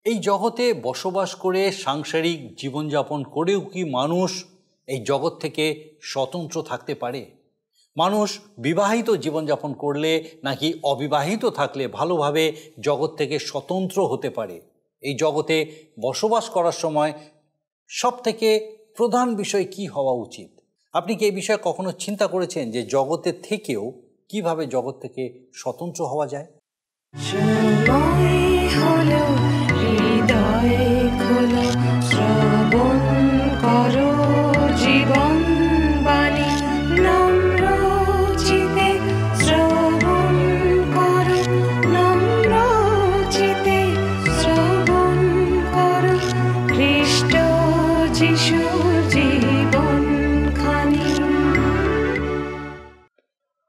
এই জগতে বসবাস করে সাংসারিক জীবনযাপন করেও কি মানুষ এই জগৎ থেকে স্বতন্ত্র থাকতে পারে? মানুষ বিবাহিত জীবনযাপন করলে নাকি অবিবাহিত থাকলে ভালোভাবে জগৎ থেকে স্বতন্ত্র হতে পারে? এই জগতে বসবাস করার সময় সবথেকে প্রধান বিষয় কি হওয়া উচিত? আপনি কি এই বিষয়ে কখনো চিন্তা করেছেন যে জগতের থেকেও কিভাবে জগৎ থেকে স্বতন্ত্র হওয়া যায়?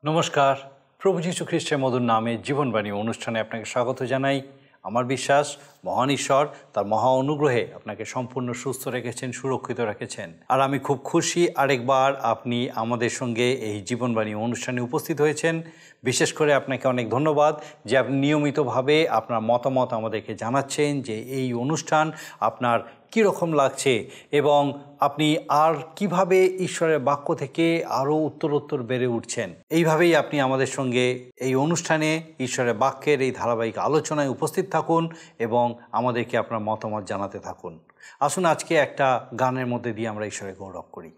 নমস্কার, প্রভু যীশু খ্রিস্টের মধুর নামে জীবনবাণী অনুষ্ঠানে আপনাকে স্বাগত জানাই। আমার বিশ্বাস মহান ঈশ্বর তার মহা অনুগ্রহে আপনাকে সম্পূর্ণ সুস্থ রেখেছেন, সুরক্ষিত রেখেছেন। আর আমি খুব খুশি আরেকবার আপনি আমাদের সঙ্গে এই জীবনবাণী অনুষ্ঠানে উপস্থিত হয়েছেন। বিশেষ করে আপনাকে অনেক ধন্যবাদ যে আপনি নিয়মিতভাবে আপনার মতামত আমাদেরকে জানাচ্ছেন যে এই অনুষ্ঠান আপনার কীরকম লাগছে এবং আপনি আর কিভাবে ঈশ্বরের বাক্য থেকে আরও উত্তরোত্তর বেড়ে উঠছেন। এইভাবেই আপনি আমাদের সঙ্গে এই অনুষ্ঠানে ঈশ্বরের বাক্যের এই ধারাবাহিক আলোচনায় উপস্থিত থাকুন এবং আমাদেরকে আপনার মতামত জানাতে থাকুন। আসুন আজকে একটা গানের মধ্যে দিয়ে আমরা ঈশ্বরের গৌরব করি।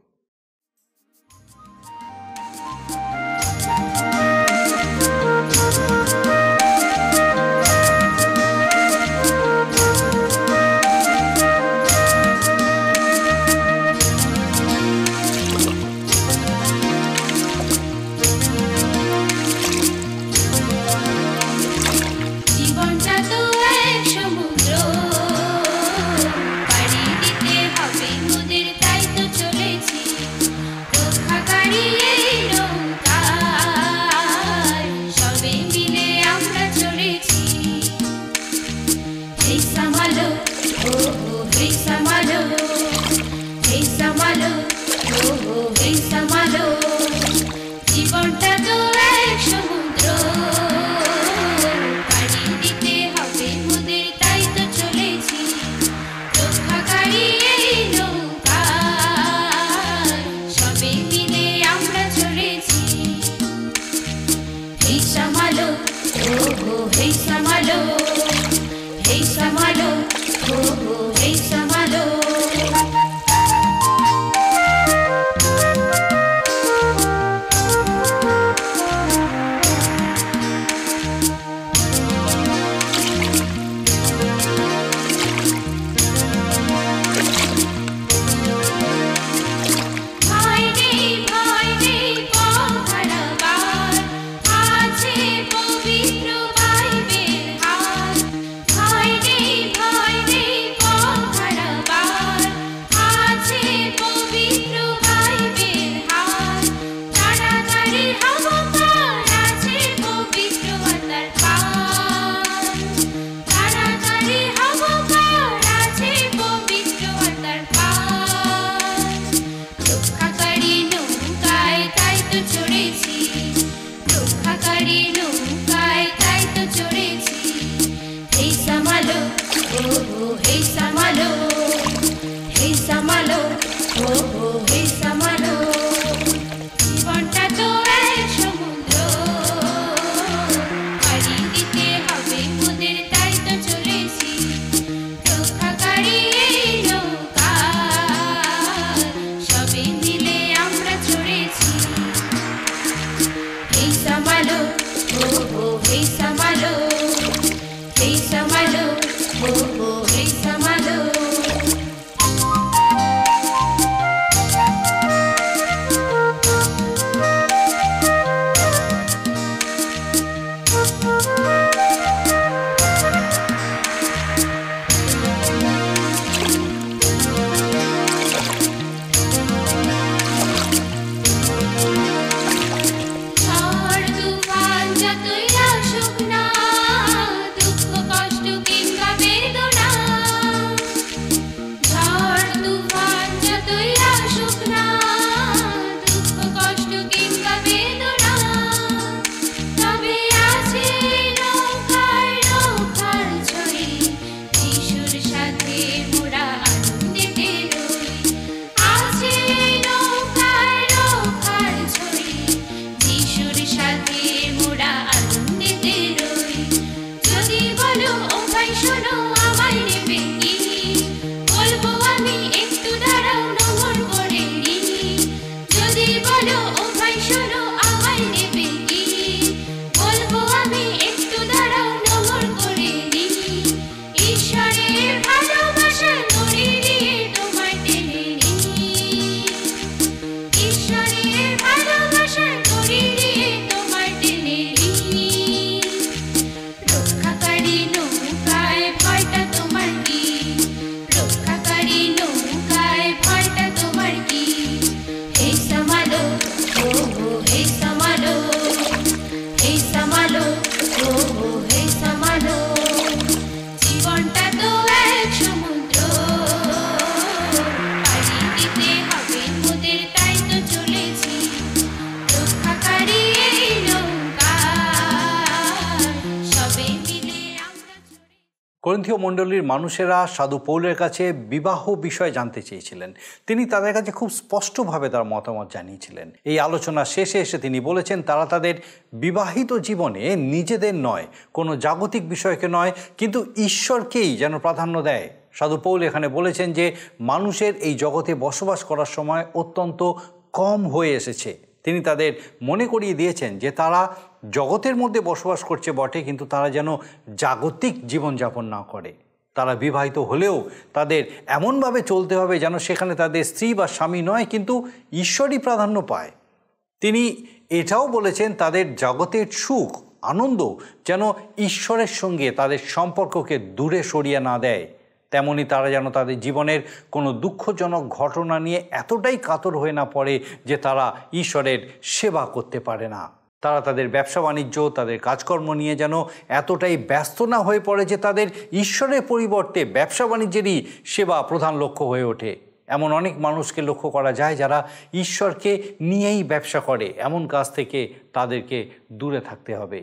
Hey, Samalo, oh, hey, Samalo. করিন্থীয় মণ্ডলীর মানুষেরা সাধু পৌলের কাছে বিবাহ বিষয়ে জানতে চেয়েছিলেন। তিনি তাদের কাছে খুব স্পষ্টভাবে তার মতামত জানিয়েছিলেন। এই আলোচনা শেষে এসে তিনি বলেছেন তারা তাদের বিবাহিত জীবনে নিজেদের নয়, কোনো জাগতিক বিষয়কে নয়, কিন্তু ঈশ্বরকেই যেন প্রাধান্য দেয়। সাধু পৌল এখানে বলেছেন যে মানুষের এই জগতে বসবাস করার সময় অত্যন্ত কম হয়ে এসেছে। তিনি তাদের মনে করিয়ে দিয়েছেন যে তারা জগতের মধ্যে বসবাস করছে বটে, কিন্তু তারা যেন জাগতিক জীবনযাপন না করে। তারা বিবাহিত হলেও তাদের এমনভাবে চলতে হবে যেন সেখানে তাদের স্ত্রী বা স্বামী নয়, কিন্তু ঈশ্বরই প্রাধান্য পায়। তিনি এটাও বলেছেন তাদের জগতের সুখ আনন্দ যেন ঈশ্বরের সঙ্গে তাদের সম্পর্ককে দূরে সরিয়ে না দেয়। তেমনি তারা যেন তাদের জীবনের কোনো দুঃখজনক ঘটনা নিয়ে এতটাই কাতর হয়ে না পড়ে যে তারা ঈশ্বরের সেবা করতে পারে না। তারা তাদের ব্যবসা বাণিজ্য, তাদের কাজকর্ম নিয়ে যেন এতটাই ব্যস্ত না হয়ে পড়ে যে তাদের ঈশ্বরের পরিবর্তে ব্যবসা বাণিজ্যেরই সেবা প্রধান লক্ষ্য হয়ে ওঠে। এমন অনেক মানুষকে লক্ষ্য করা যায় যারা ঈশ্বরকে নিয়েই ব্যবসা করে। এমন কাজ থেকে তাদেরকে দূরে থাকতে হবে।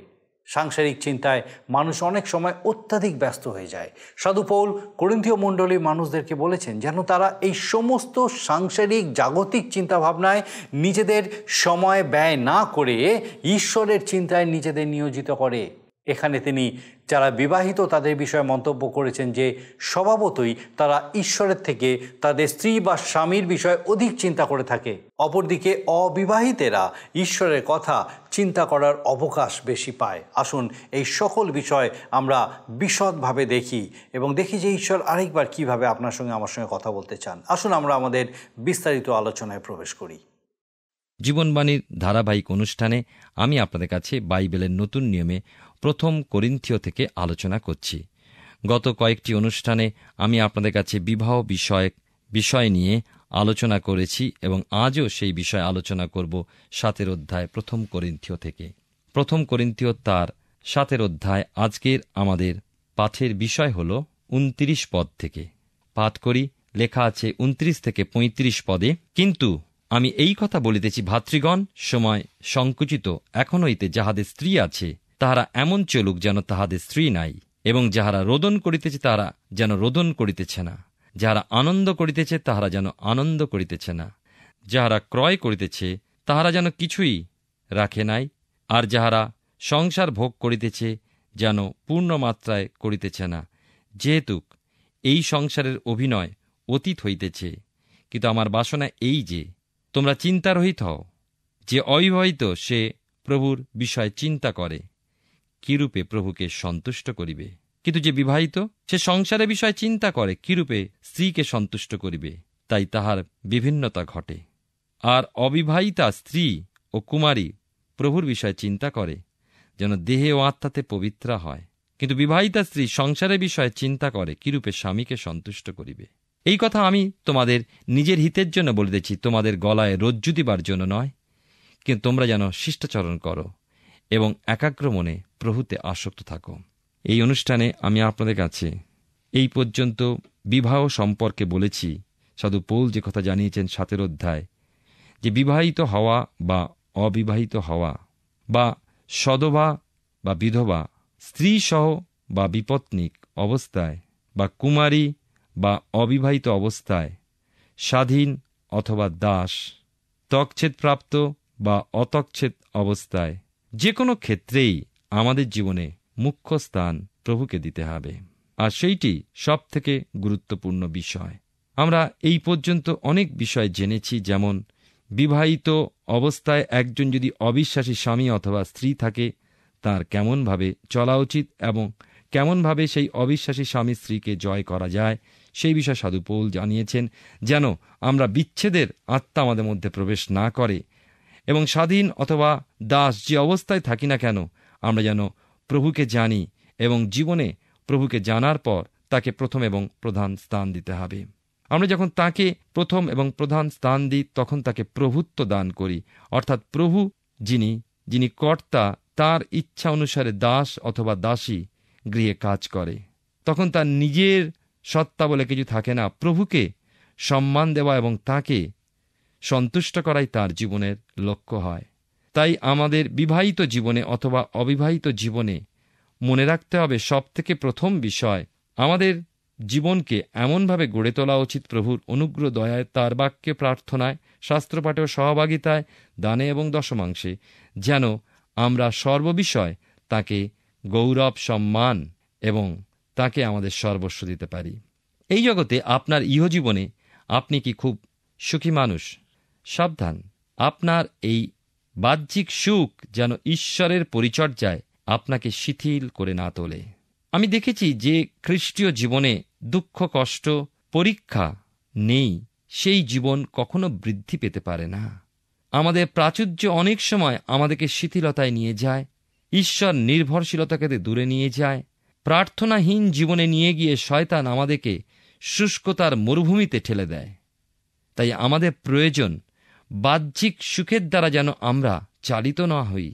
সাংসারিক চিন্তায় মানুষ অনেক সময় অত্যাধিক ব্যস্ত হয়ে যায়। সাধু পৌল করিন্থীয় মণ্ডলীর মানুষদেরকে বলেছেন যেন তারা এই সমস্ত সাংসারিক জাগতিক চিন্তাভাবনায় নিজেদের সময় ব্যয় না করে ঈশ্বরের চিন্তায় নিজেদের নিয়োজিত করে। এখানে তিনি যারা বিবাহিত তাদের বিষয়ে মন্তব্য করেছেন যে স্বভাবতই তারা ঈশ্বরের থেকে তাদের স্ত্রী বা স্বামীর বিষয়ে অধিক চিন্তা করে থাকে। অপরদিকে অবিবাহিতেরা ঈশ্বরের কথা চিন্তা করার অবকাশ বেশি পায়। আসুন এই সকল বিষয় আমরা বিশদভাবে দেখি এবং দেখি যে ঈশ্বর আরেকবার কিভাবে আপনার সঙ্গে আমার সঙ্গে কথা বলতে চান। আসুন আমরা আমাদের বিস্তারিত আলোচনায় প্রবেশ করি। জীবনবাণীর ধারাবাহিক অনুষ্ঠানে আমি আপনাদের কাছে বাইবেলের নতুন নিয়মে প্রথম করিন্থীয় থেকে আলোচনা করছি। গত কয়েকটি অনুষ্ঠানে আমি আপনাদের কাছে বিবাহ বিষয় নিয়ে আলোচনা করেছি এবং আজও সেই বিষয়ে আলোচনা করব 7 অধ্যায় প্রথম করিন্থীয় থেকে। প্রথম করিন্থীয় তার 7 অধ্যায় আজকের আমাদের পাঠের বিষয় হল 29 পদ থেকে। পাঠ করি, লেখা আছে 29 থেকে 35 পদে, কিন্তু আমি এই কথা বলিতেছি ভাতৃগণ, সময় সংকুচিত, এখন হইতে যাহাদের স্ত্রী আছে তাহারা এমন চলুক যেন তাহাদের স্ত্রী নাই, এবং যাহারা রোদন করিতেছে তাহারা যেন রোদন করিতেছে না, যাহারা আনন্দ করিতেছে তাহারা যেন আনন্দ করিতেছে না, যাহারা ক্রয় করিতেছে তাহারা যেন কিছুই রাখে নাই, আর যাহারা সংসার ভোগ করিতেছে যেন পূর্ণ মাত্রায় করিতেছে না, যেহেতু এই সংসারের অভিনয় অতীত হইতেছে। কিন্তু আমার বাসনা এই যে তোমরা চিন্তারহিত হও। যে অবিবাহিত সে প্রভুর বিষয়ে চিন্তা করে কিরূপে প্রভুকে সন্তুষ্ট করিবে, কিন্তু যে বিবাহিত সে সংসারের বিষয়ে চিন্তা করে কিরূপে স্ত্রীকে সন্তুষ্ট করিবে, তাই তাহার বিভিন্নতা ঘটে। আর অবিবাহিতা স্ত্রী ও কুমারী প্রভুর বিষয়ে চিন্তা করে যেন দেহে ও আত্মাতে পবিত্রা হয়, কিন্তু বিবাহিতা স্ত্রী সংসারের বিষয়ে চিন্তা করে কিরূপে স্বামীকে সন্তুষ্ট করিবে। এই কথা আমি তোমাদের নিজের হিতের জন্য বলিতেছি, তোমাদের গলায় রজ্জু দিবার জন্য নয়, কিন্তু তোমরা যেন শিষ্টাচরণ করো এবং একাগ্র মনে প্রভুতে আসক্ত থাকো। এই অনুষ্ঠানে আমি আপনাদের কাছে এই পর্যন্ত বিবাহ সম্পর্কে বলেছি। সাধু পৌল যে কথা জানিয়েছেন 7 অধ্যায়, যে বিবাহিত হওয়া বা অবিবাহিত হওয়া বা সধবা বা বিধবা, স্ত্রী সহ বা বিপত্নিক অবস্থায় বা কুমারী বা অবিবাহিত অবস্থায়, স্বাধীন অথবা দাস, তকছেদপ্রাপ্ত বা অতকছেদ অবস্থায়, যে কোনো ক্ষেত্রেই আমাদের জীবনে মুখ্য স্থান প্রভুকে দিতে হবে, আর সেইটি সব থেকে গুরুত্বপূর্ণ বিষয়। আমরা এই পর্যন্ত অনেক বিষয় জেনেছি, যেমন বিবাহিত অবস্থায় একজন যদি অবিশ্বাসী স্বামী অথবা স্ত্রী থাকে তার কেমনভাবে চলা উচিত এবং কেমনভাবে সেই অবিশ্বাসী স্বামী স্ত্রীকে জয় করা যায়, সেই বিষয়ে সাধু পৌল জানিয়েছেন যেন আমরা বিচ্ছেদের আত্মা আমাদের মধ্যে প্রবেশ না করে, এবং স্বাধীন অথবা দাস যে অবস্থায় থাকি না কেন আমরা যেন প্রভুকে জানি এবং জীবনে প্রভুকে জানার পর তাকে প্রথম এবং প্রধান স্থান দিতে হবে। আমরা যখন তাকে প্রথম এবং প্রধান স্থান দিই তখন তাকে প্রভুত্ব দান করি, অর্থাৎ প্রভু যিনি কর্তা, তার ইচ্ছা অনুসারে দাস অথবা দাসী গৃহে কাজ করে। তখন তার নিজের সত্তা বলে কিছু থাকে না, প্রভুকে সম্মান দেওয়া এবং তাকে সন্তুষ্ট করাই তার জীবনের লক্ষ্য হয়। তাই আমাদের বিবাহিত জীবনে অথবা অবিবাহিত জীবনে মনে রাখতে হবে সবথেকে প্রথম বিষয় আমাদের জীবনকে এমনভাবে গড়ে তোলা উচিত প্রভুর অনুগ্রহ দয়ায়, তার বাক্যে, প্রার্থনায়, শাস্ত্রপাঠে ও সহভাগিতায়, দানে এবং দশমাংশে, যেন আমরা সর্ববিষয় তাকে গৌরব, সম্মান এবং তাকে আমাদের সর্বস্ব দিতে পারি। এই জগতে আপনার ইহজীবনে আপনি কি খুব সুখী মানুষ? সাবধান, আপনার এই বাহ্যিক সুখ যেন ঈশ্বরের পরিচর্যায় আপনাকে শিথিল করে না তোলে। আমি দেখেছি যে খ্রিস্টীয় জীবনে দুঃখ, কষ্ট, পরীক্ষা নেই, সেই জীবন কখনো বৃদ্ধি পেতে পারে না। আমাদের প্রাচুর্য অনেক সময় আমাদেরকে শিথিলতায় নিয়ে যায়, ঈশ্বর নির্ভরশীলতাকে দূরে নিয়ে যায়। প্রার্থনাহীন জীবনে নিয়ে গিয়ে শয়তান আমাদেরকে শুষ্কতার মরুভূমিতে ঠেলে দেয়। তাই আমাদের প্রয়োজন বাহ্যিক সুখের দ্বারা যেন আমরা চালিত না হই,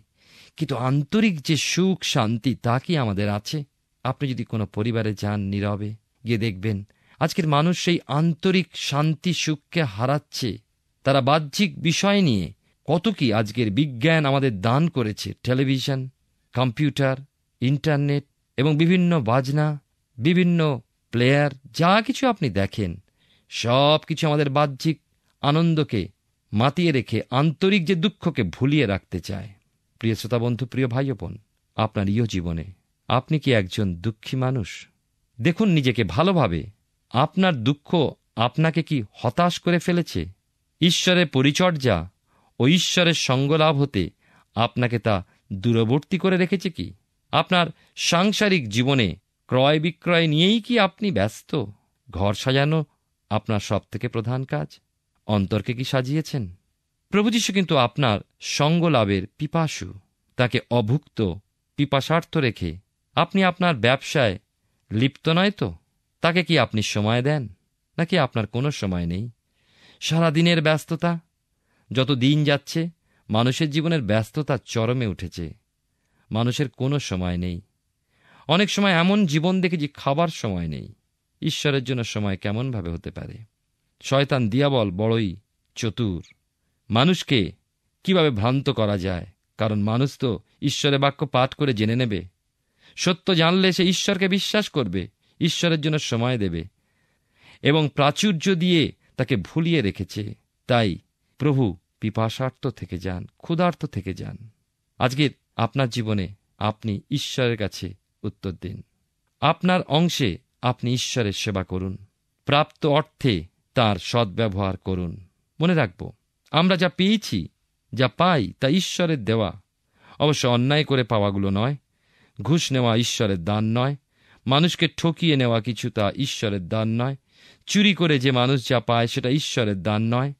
কিন্তু আন্তরিক যে সুখ, শান্তি, তা কি আমাদের আছে? আপনি যদি কোনো পরিবারে যান, নীরবে গিয়ে দেখবেন আজকের মানুষ সেই আন্তরিক শান্তি, সুখকে হারাচ্ছে। তারা বাহ্যিক বিষয় নিয়ে কত কি আজকের বিজ্ঞান আমাদের দান করেছে, টেলিভিশন, কম্পিউটার, ইন্টারনেট এবং বিভিন্ন বাজনা, বিভিন্ন প্লেয়ার, যা কিছু আপনি দেখেন, সব কিছু আমাদের বাহ্যিক আনন্দকে মাতিয়ে রেখে আন্তরিক যে দুঃখকে ভুলিয়ে রাখতে চায়। প্রিয় শ্রোতা বন্ধু, প্রিয় ভাই ও বোন, আপনার ইহ জীবনে আপনি কি একজন দুঃখী মানুষ? দেখুন নিজেকে ভালোভাবে। আপনার দুঃখ আপনাকে কি হতাশ করে ফেলেছে? ঈশ্বরের পরিচর্যা ও ঈশ্বরের সঙ্গলাভ হতে আপনাকে তা দূরবর্তী করে রেখেছে কি? আপনার সাংসারিক জীবনে ক্রয় বিক্রয় নিয়েই কি আপনি ব্যস্ত? ঘর সাজানো আপনার সবথেকে প্রধান কাজ? অন্তরকে কি সাজিয়েছেন? প্রভু যীশু কিন্তু আপনার সঙ্গলাভের পিপাসু। তাকে অভুক্ত, পিপাসার্থ রেখে আপনি আপনার ব্যবসায় লিপ্ত নয় তো? তাকে কি আপনি সময় দেন, নাকি আপনার কোনো সময় নেই? সারা দিনের ব্যস্ততা, যত দিন যাচ্ছে মানুষের জীবনের ব্যস্ততা চরমে উঠেছে। মানুষের কোনো সময় নেই। অনেক সময় এমন জীবন দেখেছি খাবার সময় নেই। ঈশ্বরের জন্য সময় কেমনভাবে হতে পারে? শয়তান দিয়াবল বড়ই চতুর। মানুষকে কিভাবে ভ্রান্ত করা যায়? কারণ মানুষ তো ঈশ্বরের বাক্য পাঠ করে জেনে নেবে। সত্য জানলে সে ঈশ্বরকে বিশ্বাস করবে, ঈশ্বরের জন্য সময় দেবে এবং প্রাচুর্য দিয়ে তাকে ভুলিয়ে রেখেছে। তাই প্রভু পিপাসার্থ থেকে যান, ক্ষুধার্ত থেকে যান। আজকে আপনার জীবনে আপনি ঈশ্বরের কাছে উত্তর দিন। আপনার অংশে আপনি ঈশ্বরের সেবা করুন, প্রাপ্ত অর্থে তার সদ্ব্যবহার করুন। মনে রাখব, আমরা যা পেয়েছি, যা পাই, তা ঈশ্বরের দেওয়া। অবশ্য অন্যায় করে পাওয়াগুলো নয়। ঘুষ নেওয়া ঈশ্বরের দান নয়। মানুষকে ঠকিয়ে নেওয়া কিছু, তা ঈশ্বরের দান নয়। চুরি করে যে মানুষ যা পায়, সেটা ঈশ্বরের দান নয়।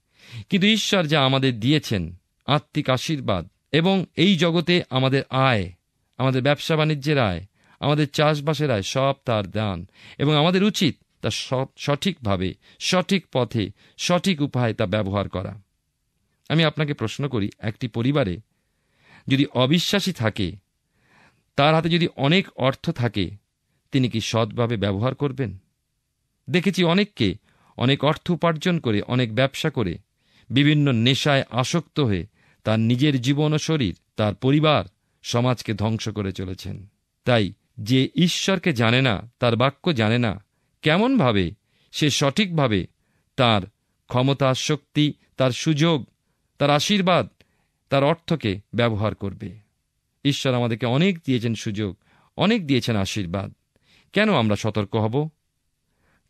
কিন্তু ঈশ্বর যা আমাদের দিয়েছেন, আত্মিক আশীর্বাদ এবং এই জগতে আমাদের আয়, আমাদের ব্যবসা বাণিজ্যের আয়, আমাদের চাষবাসের আয়, সব তার দান। এবং আমাদের উচিত তা সঠিকভাবে, সঠিক পথে, সঠিক উপায়ে তা ব্যবহার করা। আমি আপনাকে প্রশ্ন করি, একটি পরিবারে যদি অবিশ্বাসী থাকে, তার হাতে যদি অনেক অর্থ থাকে, তিনি কি সৎভাবে ব্যবহার করবেন? দেখেছি অনেককে অনেক অর্থ উপার্জন করে, অনেক ব্যবসা করে, বিভিন্ন নেশায় আসক্ত হয়ে তার নিজের জীবন ও শরীর, তার পরিবার, সমাজকে ধ্বংস করে চলেছেন। তাই যে ঈশ্বরকে জানে না, তার বাক্য জানে না, কেমনভাবে সে সঠিকভাবে তার ক্ষমতা, শক্তি, তার সুযোগ, তার আশীর্বাদ, তার অর্থকে ব্যবহার করবে? ঈশ্বর আমাদেরকে অনেক দিয়েছেন সুযোগ, অনেক দিয়েছেন আশীর্বাদ। কেন আমরা সতর্ক হব?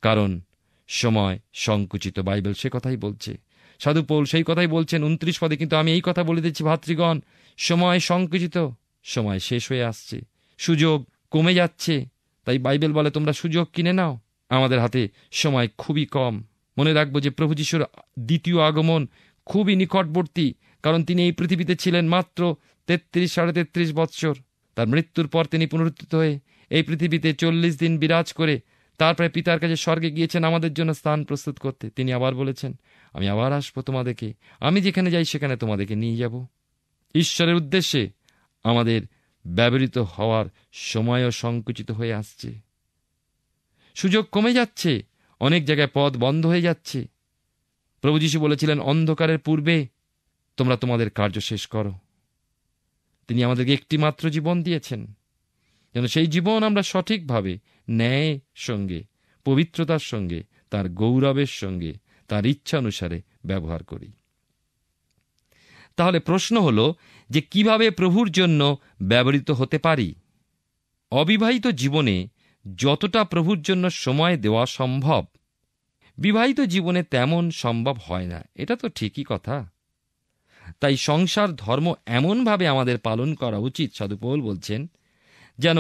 কারণ সময় সংকুচিত। বাইবেল সে কথাই বলছে। সাধু পৌল সেই কথাই বলছেন 29 পদে। কিন্তু আমি এই কথা বলে দিচ্ছি ভাতৃগণ, সময় সংকুচিত, সময় শেষ হয়ে আসছে, সুযোগ কমে যাচ্ছে। তাই বাইবেল বলে তোমরা সুযোগ কিনে নাও। আমাদের হাতে সময় খুবই কম। মনে রাখবো যে প্রভু যীশুর দ্বিতীয় আগমন খুবই নিকটবর্তী। কারণ তিনি এই পৃথিবীতে ছিলেন মাত্র 33-33.5 বৎসর। তার মৃত্যুর পর তিনি পুনরুত্থিত হয়ে এই পৃথিবীতে 40 দিন বিরাজ করে তারপরে পিতার কাছে স্বর্গে গিয়েছেন আমাদের জন্য স্থান প্রস্তুত করতে। তিনি আবার বলেছেন, আমি আবার আসবো তোমাদেরকে, আমি যেখানে যাই সেখানে তোমাদেরকে নিয়ে যাব। ঈশ্বরের উদ্দেশ্যে আমাদের ব্যবহৃত হওয়ার সময়ও সংকুচিত হয়ে আসছে। সুযোগ কমে যাচ্ছে, অনেক জায়গায় পথ বন্ধ হয়ে যাচ্ছে। প্রভু যীশু বলেছিলেন, অন্ধকারের পূর্বে তোমরা তোমাদের কার্য শেষ করো। তিনি আমাদেরকে একটি মাত্র জীবন দিয়েছেন। যেন সেই জীবন আমরা সঠিকভাবে ন্যায়ের সঙ্গে, পবিত্রতার সঙ্গে, তার গৌরবের সঙ্গে, তার ইচ্ছা অনুসারে ব্যবহার করি। তাহলে প্রশ্ন হল যে কিভাবে প্রভুর জন্য ব্যবহৃত হতে পারি। অবিবাহিত জীবনে যতটা প্রভুর জন্য সময় দেওয়া সম্ভব, বিবাহিত জীবনে তেমন সম্ভব হয় না, এটা তো ঠিকই কথা। তাই সংসার ধর্ম এমনভাবে আমাদের পালন করা উচিত, সাধু পৌল বলছেন, যেন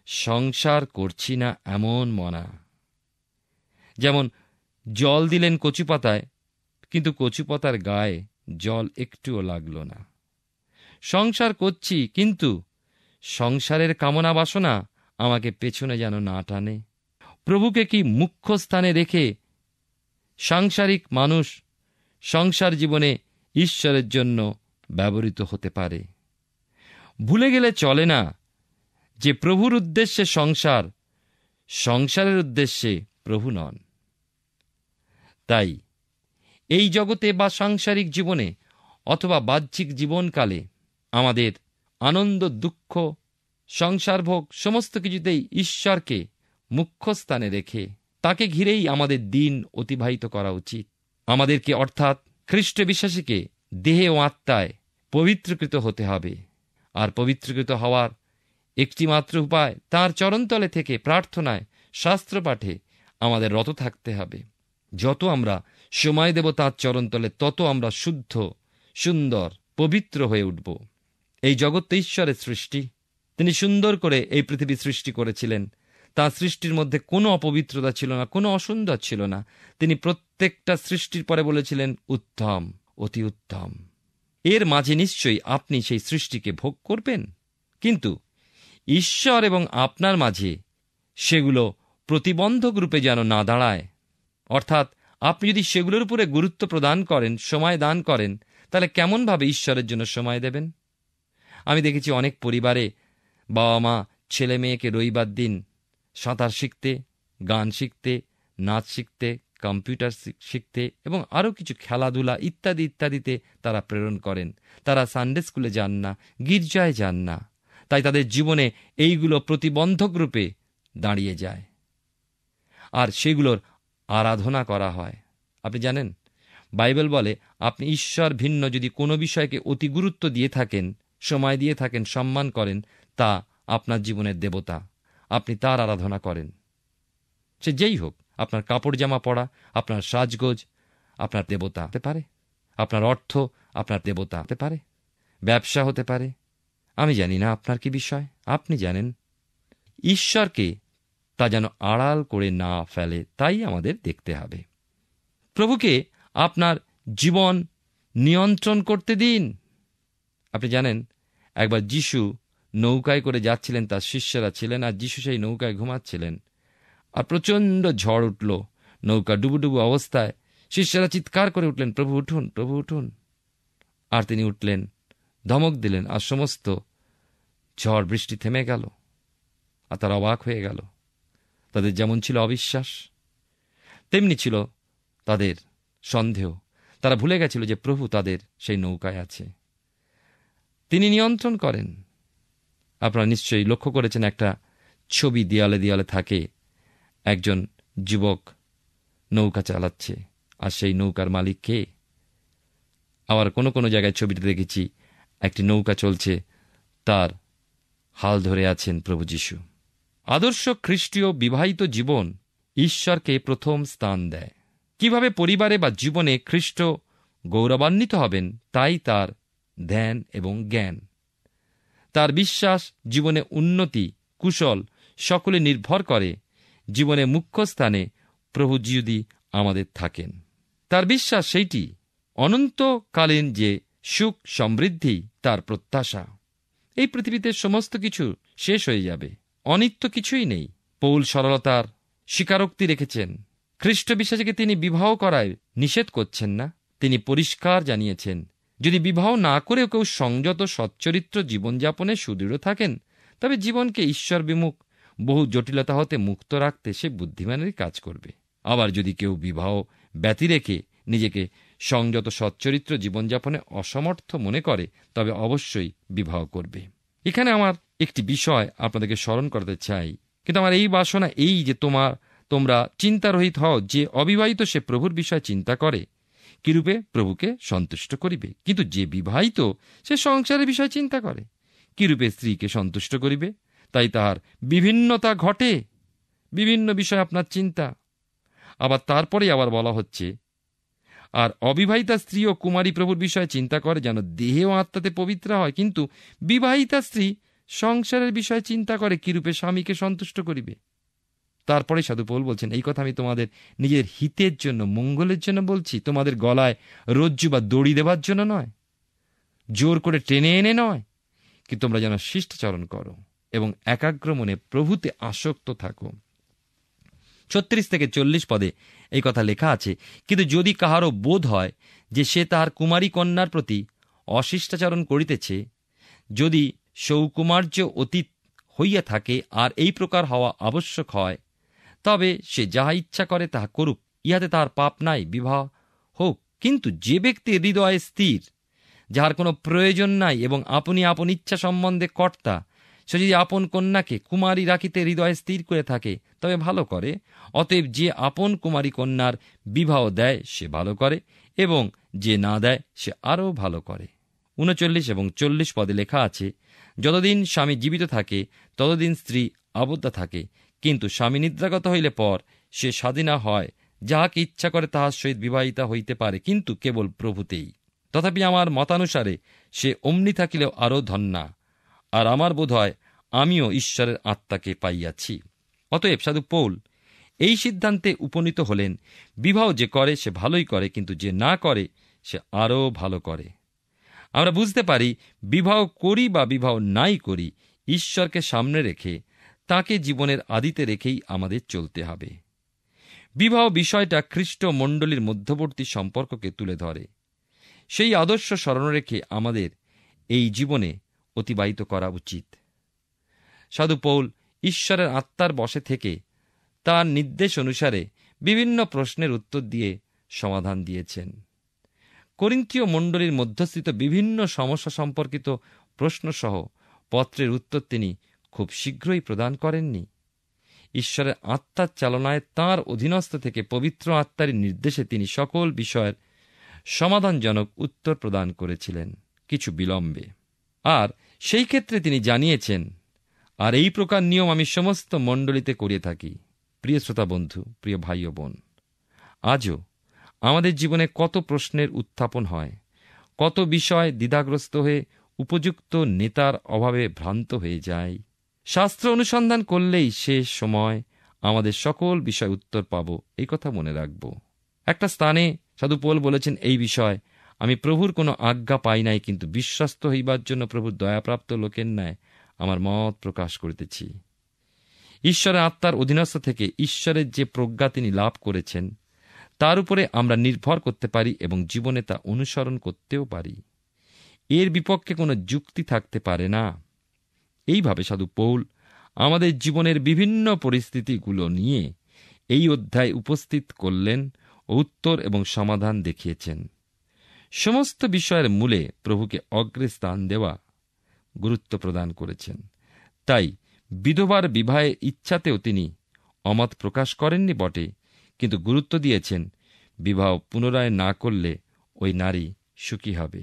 সংসার করছি না এমন মনা। যেমন জল দিলেন কচু পাতায়, কিন্তু কচু পাতার গায়ে জল একটুও লাগল না। সংসার করছি, কিন্তু সংসারের কামনা বাসনা আমাকে পেছনে যেন না টানে। প্রভুকে কি মুখ্য স্থানে রেখে সাংসারিক মানুষ সংসার জীবনে ঈশ্বরের জন্য ব্যবহৃত হতে পারে। ভুলে গেলে চলে না যে প্রভুর উদ্দেশ্যে সংসার, সংসারের উদ্দেশ্যে প্রভু নন। তাই এই জগতে বা সাংসারিক জীবনে অথবা বাহ্যিক জীবনকালে আমাদের আনন্দ, দুঃখ, সংসার ভোগ সমস্ত কিছুতেই ঈশ্বরকে মুখ্য স্থানে রেখে তাকে ঘিরেই আমাদের দিন অতিবাহিত করা উচিত। আমাদেরকে অর্থাৎ খ্রিস্ট বিশ্বাসীকে দেহে ও আত্মায় পবিত্রকৃত হতে হবে। আর পবিত্রকৃত হওয়ার একটিমাত্র উপায় তাঁর চরণতলে থেকে প্রার্থনায়, শাস্ত্র পাঠে আমাদের রত থাকতে হবে। যত আমরা সময় দেব তাঁর চরণতলে, তত আমরা শুদ্ধ, সুন্দর, পবিত্র হয়ে উঠব। এই জগৎ তো ঈশ্বরের সৃষ্টি। তিনি সুন্দর করে এই পৃথিবী সৃষ্টি করেছিলেন। তাঁর সৃষ্টির মধ্যে কোনো অপবিত্রতা ছিল না, কোনো অসুন্দর ছিল না। তিনি প্রত্যেকটা সৃষ্টির পরে বলেছিলেন উত্তম, অতি উত্তম। এর মাঝে নিশ্চয়ই আপনি সেই সৃষ্টিকে ভোগ করবেন, কিন্তু ঈশ্বর এবং আপনার মাঝে সেগুলো প্রতিবন্ধক রূপে যেন না দাঁড়ায়। অর্থাৎ আপনি যদি সেগুলোর উপরে গুরুত্ব প্রদান করেন, সময় দান করেন, তাহলে কেমনভাবে ঈশ্বরের জন্য সময় দেবেন? আমি দেখেছি অনেক পরিবারে বাবা মা ছেলে মেয়েকে রবিবার দিন সাঁতার শিখতে, গান শিখতে, নাচ শিখতে, কম্পিউটার শিখতে এবং আরও কিছু খেলাধুলা ইত্যাদি ইত্যাদিতে তারা প্রেরণ করেন। তারা সানডে স্কুলে যান না, গির্জায় যান না। তাই তাদের জীবনে এইগুলো প্রতিবন্ধক রূপে দাঁড়িয়ে যায়, আর সেগুলোর আরাধনা করা হয়। আপনি জানেন, বাইবেল বলে আপনি ঈশ্বর ভিন্ন যদি কোনো বিষয়কে অতি গুরুত্ব দিয়ে থাকেন, সময় দিয়ে থাকেন, সম্মান করেন, তা আপনার জীবনের দেবতা। আপনি তার আরাধনা করেন। সে যেই হোক, আপনার কাপড় জামা পরা, আপনার সাজগোজ আপনার দেবতা হতে পারে, আপনার অর্থ আপনার দেবতা হতে পারে, ব্যবসা হতে পারে। আমি জানি না আপনার কি বিষয়, আপনি জানেন। ঈশ্বরকে তা যেন আড়াল করে না ফেলে, তাই আমাদের দেখতে হবে। প্রভুকে আপনার জীবন নিয়ন্ত্রণ করতে দিন। আপনি জানেন, একবার যিশু নৌকায় করে যাচ্ছিলেন, তার শিষ্যরা ছিলেন, আর যিশু সেই নৌকায় ঘুমাচ্ছিলেন। আর প্রচণ্ড ঝড় উঠল, নৌকা ডুবুডুবু অবস্থায়। শিষ্যরা চিৎকার করে উঠলেন, প্রভু উঠুন, প্রভু উঠুন। আর তিনি উঠলেন, ধমক দিলেন, আর সমস্ত ঝড় বৃষ্টি থেমে গেল। আর তারা অবাক হয়ে গেল। তাদের যেমন ছিল অবিশ্বাস, তেমনি ছিল তাদের সন্দেহ। তারা ভুলে গেছিল যে প্রভু তাদের সেই নৌকায় আছে, তিনি নিয়ন্ত্রণ করেন। আপনারা নিশ্চয়ই লক্ষ্য করেছেন, একটা ছবি দেয়ালে দেয়ালে থাকে, একজন যুবক নৌকা চালাচ্ছে, আর সেই নৌকার মালিক কে? আবার কোনো কোনো জায়গায় ছবিটা দেখেছি, একটি নৌকা চলছে, তার হাল ধরে আছেন প্রভু যীশু। আদর্শ খ্রিস্টীয় বিবাহিত জীবন ঈশ্বরকে প্রথম স্থান দেয়। কিভাবে পরিবারে বা জীবনে খ্রিস্ট গৌরবান্বিত হবেন, তাই তার ধ্যান এবং জ্ঞান। তার বিশ্বাস জীবনে উন্নতি, কুশল সকলে নির্ভর করে জীবনে মুখ্য স্থানে প্রভু যদি আমাদের থাকেন। তার বিশ্বাস সেইটি অনন্তকালীন যে সুখ সমৃদ্ধি তার প্রত্যাশা। এই পৃথিবীতে সমস্ত কিছু শেষ হয়ে যাবে, অনিত্য কিছুই নেই। পৌল সরলতার স্বীকারোক্তি রেখেছেন। খ্রিস্ট বিশ্বাসীকে তিনি বিবাহ করায় নিষেধ করছেন না। তিনি পরিষ্কার জানিয়েছেন, যদি বিবাহ না করেও কেউ সংযত সচ্চরিত্র জীবনযাপনে সুদৃঢ় থাকেন, তবে জীবনকে ঈশ্বর বিমুখ বহু জটিলতা হতে মুক্ত রাখতে সে বুদ্ধিমানেরই কাজ করবে। আবার যদি কেউ বিবাহ ব্যতি রেখে নিজেকে সংযত সচ্চরিত্র জীবনযাপনে অসমর্থ মনে করে, তবে অবশ্যই বিবাহ করবে। এখানে আমার একটি বিষয় আপনাদেরকে স্মরণ করাতে চাই। কিন্তু আমার এই বাসনা এই যে তোমরা চিন্তারহিত হও, যে অবিবাহিত সে প্রভুর বিষয়ে চিন্তা করে কিরূপে প্রভুকে সন্তুষ্ট করিবে, কিন্তু যে বিবাহিত সে সংসারের বিষয়ে চিন্তা করে কিরূপে স্ত্রীকে সন্তুষ্ট করিবে। তাই তাহার বিভিন্নতা ঘটে, বিভিন্ন বিষয় আপনার চিন্তা। আবার তারপরে আবার বলা হচ্ছে, আর অবিবাহিতা স্ত্রী ও কুমারী প্রভুর বিষয়ে চিন্তা করে যেন দেহে ও আত্মাতে পবিত্র হয়, কিন্তু বিবাহিতা স্ত্রী সংসারের বিষয়ে চিন্তা করে কিরূপে স্বামীকে সন্তুষ্ট করিবে। তারপরে সাধু পৌল বলছেন, এই কথা আমি তোমাদের নিজের হিতের জন্য, মঙ্গলের জন্য বলছি, তোমাদের গলায় রজ্জু বা দড়ি দেবার জন্য নয়, জোর করে টেনে এনে নয়, কি তোমরা যেন শিষ্টাচরণ করো এবং একাগ্র মনে প্রভুতে আসক্ত থাকো। 36 থেকে 40 পদে এই কথা লেখা আছে, কিন্তু যদি কাহারও বোধ হয় যে সে তাহার কুমারী কন্যার প্রতি অশিষ্টাচরণ করিতেছে, যদি সৌকুমার্য অতীত হইয়া থাকে আর এই প্রকার হওয়া আবশ্যক হয়, তবে সে যাহা ইচ্ছা করে তাহা করুক, ইহাতে তাহার পাপ নাই, বিবাহ হোক। কিন্তু যে ব্যক্তি হৃদয়ে স্থির, যাহার কোনো প্রয়োজন নাই এবং আপনি আপন ইচ্ছা সম্বন্ধে কর্তা, সে যদি আপন কন্যাকে কুমারী রাখিতে হৃদয়ে স্থির করে থাকে তবে ভালো করে। অতএব যে আপন কুমারী কন্যার বিবাহ দেয় সে ভালো করে, এবং যে না দেয় সে আরও ভালো করে। 39 এবং 40 পদে লেখা আছে, যতদিন স্বামী জীবিত থাকে ততদিন স্ত্রী আবদ্ধা থাকে, কিন্তু স্বামী নিদ্রাগত হইলে পর সে স্বাধীনা হয়, যাহাকে ইচ্ছা করে তাহার সহিত বিবাহিতা হইতে পারে, কিন্তু কেবল প্রভুতেই। তথাপি আমার মতানুসারে সে অমনি থাকিলেও আরও ধন্যা, আর আমার বোধ হয় আমিও ঈশ্বরের আত্মাকে পাইয়াছি। অতএব সাধু পৌল এই সিদ্ধান্তে উপনীত হলেন, বিবাহ যে করে সে ভালোই করে, কিন্তু যে না করে সে আরও ভালো করে। আমরা বুঝতে পারি, বিবাহ করি বা বিবাহ নাই করি, ঈশ্বরকে সামনে রেখে তাকে জীবনের আদিতে রেখেই আমাদের চলতে হবে। বিবাহ বিষয়টা খ্রিস্ট মণ্ডলীর মধ্যবর্তী সম্পর্ককে তুলে ধরে। সেই আদর্শ স্মরণ রেখে আমাদের এই জীবনে অতিবাহিত করা উচিত। সাধু পৌল ঈশ্বরের আত্মার বশে থেকে তার নির্দেশ অনুসারে বিভিন্ন প্রশ্নের উত্তর দিয়ে সমাধান দিয়েছেন। করিন্থীয় মণ্ডলীর মধ্যস্থিত বিভিন্ন সমস্যা সম্পর্কিত প্রশ্নসহ পত্রের উত্তর তিনি খুব শীঘ্রই প্রদান করেননি। ঈশ্বরের আত্মার চালনায় তাঁর অধীনস্থ থেকে পবিত্র আত্মার নির্দেশে তিনি সকল বিষয়ের সমাধানজনক উত্তর প্রদান করেছিলেন, কিছু বিলম্বে। আর সেই ক্ষেত্রে তিনি জানিয়েছেন, আর এই প্রকার নিয়ম আমি সমস্ত মণ্ডলীতে করিয়ে থাকি। প্রিয় শ্রোতা বন্ধু, প্রিয় ভাই ও বোন, আজও আমাদের জীবনে কত প্রশ্নের উত্থাপন হয়, কত বিষয় দ্বিধাগ্রস্ত হয়ে উপযুক্ত নেতার অভাবে ভ্রান্ত হয়ে যায়। শাস্ত্র অনুসন্ধান করলেই শেষ সময় আমাদের সকল বিষয় উত্তর পাব, এই কথা মনে রাখব। একটা স্থানে সাধু পৌল বলেছেন, এই বিষয় আমি প্রভুর কোনো আজ্ঞা পাই নাই, কিন্তু বিশ্বস্ত হইবার জন্য প্রভুর দয়াপ্রাপ্ত লোকের ন্যায় আমার মত প্রকাশ করিতেছি। ঈশ্বরের আত্মার অধীনস্থ থেকে ঈশ্বরের যে প্রজ্ঞা তিনি লাভ করেছেন তার উপরে আমরা নির্ভর করতে পারি এবং জীবনে তা অনুসরণ করতেও পারি। এর বিপক্ষে কোনো যুক্তি থাকতে পারে না। এইভাবে সাধু পৌল আমাদের জীবনের বিভিন্ন পরিস্থিতিগুলো নিয়ে এই অধ্যায় উপস্থিত করলেন ও উত্তর এবং সমাধান দেখিয়েছেন। সমস্ত বিষয়ের মূলে প্রভুকে অগ্রে স্থান দেওয়া গুরুত্ব প্রদান করেছেন। তাই বিধবার বিবাহের ইচ্ছাতেও তিনি অমত প্রকাশ করেননি বটে, কিন্তু গুরুত্ব দিয়েছেন বিবাহ পুনরায় না করলে ওই নারী সুখী হবে।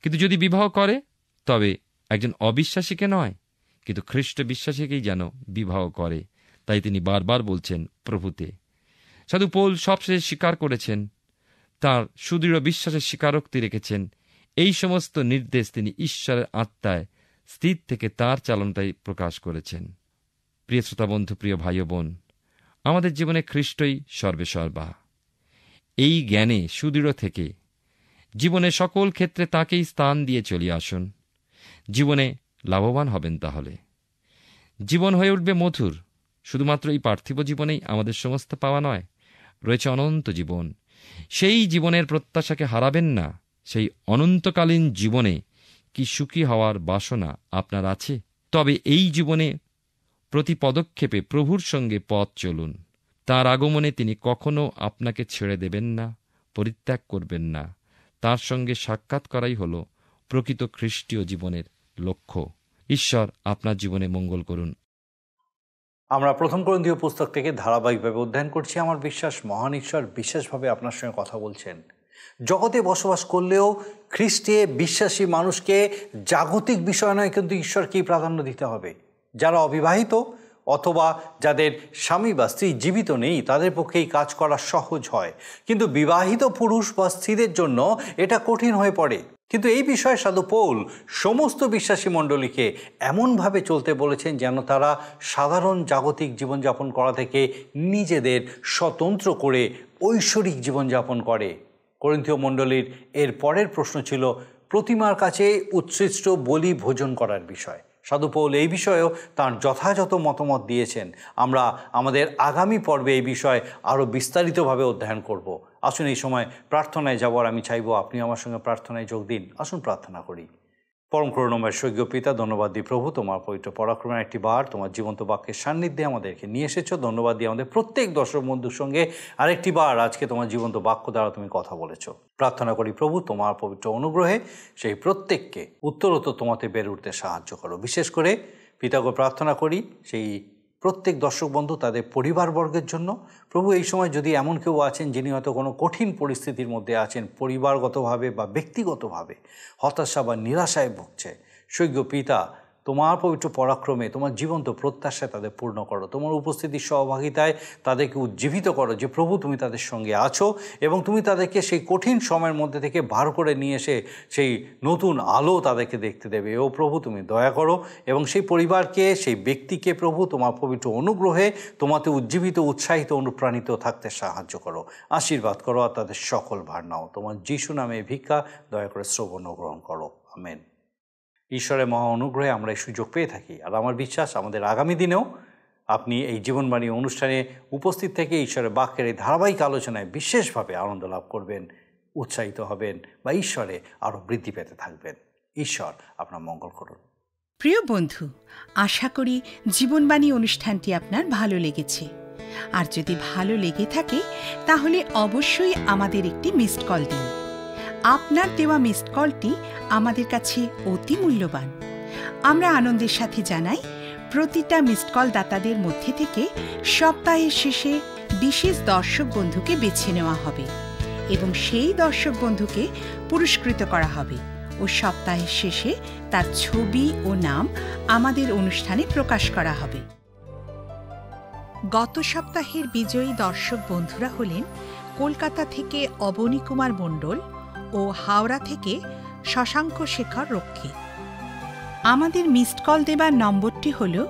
কিন্তু যদি বিবাহ করে তবে একজন অবিশ্বাসীকে নয়, কিন্তু খ্রিস্ট বিশ্বাসীকেই যেন বিবাহ করে। তাই তিনি বারবার বলছেন প্রভুতে। সাধু পৌল সবশেষে স্বীকার করেছেন, তাঁর সুদৃঢ় বিশ্বাসের স্বীকারোক্তি রেখেছেন। এই সমস্ত নির্দেশ তিনি ঈশ্বরের আত্মায় স্থির থেকে তাঁর চালনটাই প্রকাশ করেছেন। প্রিয় শ্রোতা বন্ধু, প্রিয় ভাই ও বোন, আমাদের জীবনে খ্রিস্টই সর্বেসর্বা। এই জ্ঞানে সুদৃঢ় থেকে জীবনে সকল ক্ষেত্রে তাঁকেই স্থান দিয়ে চলিয়ে আসুন। জীবনে লাভবান হবেন। তাহলে জীবন হয়ে উঠবে মধুর। শুধুমাত্র এই পার্থিব জীবনেই আমাদের সমস্ত পাওয়া নয়, রয়েছে অনন্ত জীবন। সেই জীবনের প্রত্যাশাকে হারাবেন না। সেই অনন্তকালীন জীবনে কি সুখী হওয়ার বাসনা আপনার আছে? তবে এই জীবনে প্রতি পদক্ষেপে প্রভুর সঙ্গে পথ চলুন। তাঁর আগমনে তিনি কখনো আপনাকে ছেড়ে দেবেন না, পরিত্যাগ করবেন না। তাঁর সঙ্গে সাক্ষাৎ করাই হল প্রকৃত খ্রিস্টীয় জীবনের লক্ষ্য। ঈশ্বর আপনার জীবনে মঙ্গল করুন। আমরা প্রথম করন্থীয় পুস্তক থেকে ধারাবাহিকভাবে অধ্যয়ন করছি। আমার বিশ্বাস মহান ঈশ্বর বিশেষভাবে আপনার সঙ্গে কথা বলছেন। জগতে বসবাস করলেও খ্রিস্টে বিশ্বাসী মানুষকে জাগতিক বিষয় নয়, কিন্তু ঈশ্বরকেই প্রাধান্য দিতে হবে। যারা অবিবাহিত অথবা যাদের স্বামী বা স্ত্রী জীবিত নেই, তাদের পক্ষে এই কাজ করা সহজ হয়, কিন্তু বিবাহিত পুরুষ বা স্ত্রীদের জন্য এটা কঠিন হয়ে পড়ে। কিন্তু এই বিষয়ে সাধু পৌল সমস্ত বিশ্বাসী মণ্ডলীকে এমনভাবে চলতে বলেছেন যেন তারা সাধারণ জাগতিক জীবনযাপন করা থেকে নিজেদের স্বতন্ত্র করে ঐশ্বরিক জীবনযাপন করে। করিন্থীয় মণ্ডলীর এর পরের প্রশ্ন ছিল প্রতিমার কাছে উৎসৃষ্ট বলি ভোজন করার বিষয়। সাধু পৌল এই বিষয়েও তাঁর যথাযথ মতামত দিয়েছেন। আমরা আমাদের আগামী পর্বে এই বিষয় আরও বিস্তারিতভাবে অধ্যয়ন করব। আসুন এই সময় প্রার্থনায় যাওয়ার আমি চাইব আপনি আমার সঙ্গে প্রার্থনায় যোগ দিন। আসুন প্রার্থনা করি। পরম করুণাময় স্বর্গীয় পিতা, ধন্যবাদ দিই প্রভু, তোমার পবিত্র পরাক্রমের একটি বার তোমার জীবন্ত বাক্যের সান্নিধ্যে আমাদেরকে নিয়ে এসেছো। ধন্যবাদ দিয়ে আমাদের প্রত্যেক দর্শক বন্ধুর সঙ্গে আরেকটি বার আজকে তোমার জীবন্ত বাক্য দ্বারা তুমি কথা বলেছো। প্রার্থনা করি প্রভু, তোমার পবিত্র অনুগ্রহে সেই প্রত্যেককে উত্তরোত্তর তোমাতে বেড়ে উঠতে সাহায্য করো। বিশেষ করে পিতাকে প্রার্থনা করি সেই প্রত্যেক দর্শক বন্ধু তাদের পরিবারবর্গের জন্য। প্রভু, এই সময় যদি এমন কেউ আছেন যিনি হয়তো কোনো কঠিন পরিস্থিতির মধ্যে আছেন, পরিবারগতভাবে বা ব্যক্তিগতভাবে হতাশা বা নিরাশায় ভুগছে, স্বর্গীয় পিতা তোমার পবিত্র পরাক্রমে তোমার জীবন্ত প্রত্যাশায় তাদের পূর্ণ করো। তোমার উপস্থিতির সহভাগিতায় তাদেরকে উজ্জীবিত করো যে প্রভু তুমি তাদের সঙ্গে আছো এবং তুমি তাদেরকে সেই কঠিন সময়ের মধ্যে থেকে বার করে নিয়ে এসে সেই নতুন আলো তাদেরকে দেখতে দেবে। ও প্রভু তুমি দয়া করো এবং সেই পরিবারকে, সেই ব্যক্তিকে প্রভু তোমার পবিত্র অনুগ্রহে তোমাতে উজ্জীবিত, উৎসাহিত, অনুপ্রাণিত থাকতে সাহায্য করো, আশীর্বাদ করো আর তাদের সকল ভার নাও। তোমার যিশু নামে ভিক্ষা দয়া করে শ্রবণ গ্রহণ করো। আমেন। ঈশ্বরের মহা অনুগ্রহে আমরা এই সুযোগ পেয়ে থাকি, আর আমার বিশ্বাস আমাদের আগামী দিনেও আপনি এই জীবনবাণী অনুষ্ঠানে উপস্থিত থেকে ঈশ্বরের বাক্যের এই ধারাবাহিক আলোচনায় বিশেষভাবে আনন্দ লাভ করবেন, উৎসাহিত হবেন বা ঈশ্বরে আরও বৃদ্ধি পেতে থাকবেন। ঈশ্বর আপনার মঙ্গল করুন। প্রিয় বন্ধু, আশা করি জীবনবাণী অনুষ্ঠানটি আপনার ভালো লেগেছে। আর যদি ভালো লেগে থাকে তাহলে অবশ্যই আমাদের একটি মিসড কল দিন। আপনার দেওয়া মিসড কলটি আমাদের কাছে অতি মূল্যবান। আমরা আনন্দের সাথে জানাই প্রতিটা মিসড কল দাতাদের মধ্যে থেকে সপ্তাহের শেষে বিশেষ দর্শক বন্ধুকে বেছে নেওয়া হবে এবং সেই দর্শক বন্ধুকে পুরস্কৃত করা হবে ও সপ্তাহের শেষে তার ছবি ও নাম আমাদের অনুষ্ঠানে প্রকাশ করা হবে। গত সপ্তাহের বিজয়ী দর্শক বন্ধুরা হলেন কলকাতা থেকে অবনী কুমার মণ্ডল ও হাওড়া থেকে শশাঙ্ক শেখর রক্ষী। আমাদের মিসড কল দেবার নম্বরটি হল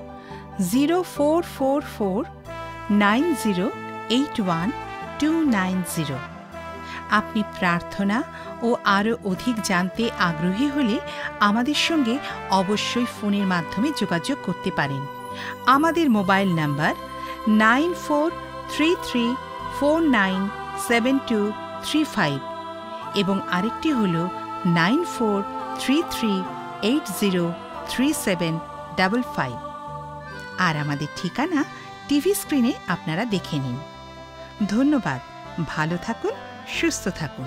04449081 আপনি প্রার্থনা ও আরও অধিক জানতে আগ্রহী হলে আমাদের সঙ্গে অবশ্যই ফোনের মাধ্যমে যোগাযোগ করতে পারেন। আমাদের মোবাইল নাম্বার 9433497235 এবং আরেকটি হল 9433803755। আর আমাদের ঠিকানা টিভি স্ক্রিনে আপনারা দেখে নিন। ধন্যবাদ। ভালো থাকুন, সুস্থ থাকুন।